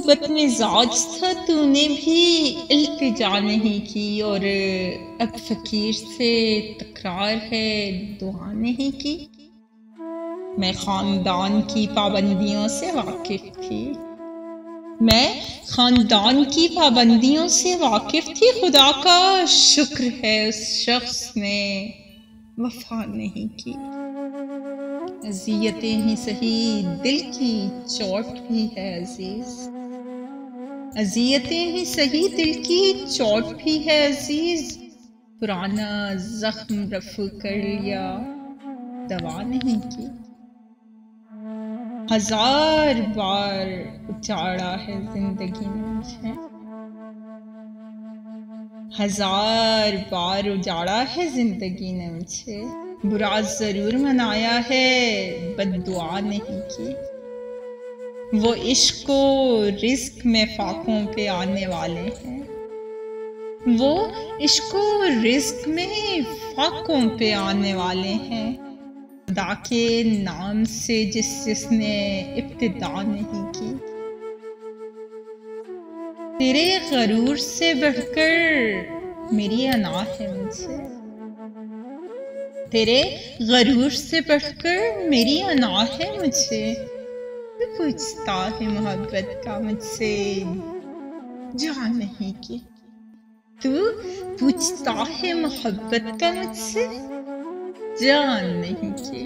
मोहब्बत में जाज था तूने भी इल्तिजा नहीं की, और अब फकीर से तकरार है दुआ नहीं की। मैं खानदान की पाबंदियों से वाकिफ थी, मैं खानदान की पाबंदियों से वाकिफ थी। खुदा का शुक्र है उस शख्स ने वफा नहीं की। अज़ियतें ही सही दिल की चोट भी है अजीज, अज़ियतें ही सही दिल की चोट भी है अजीज। पुराना जख्म रफू कर लिया दवा नहीं की। हजार बार उजाड़ा है जिंदगी ने मुझे, हजार बार उजाड़ा है जिंदगी ने मुझे। बुरा जरूर मनाया है बद्दुआ नहीं की। वो इश्को रिस्क में फाकों पे आने वाले हैं, वो इश्को रिस्क में फाकों पे आने वाले हैं। खुदा के नाम से जिसने इब्तिदा नहीं की। तेरे गरूर से बढ़कर मेरी अना है मुझसे, तेरे गरूर से बढ़कर मेरी अना है मुझे। तू पूछता है मोहब्बत का मुझसे जान नहीं की, तू पूछता है मोहब्बत का मुझसे जान नहीं की।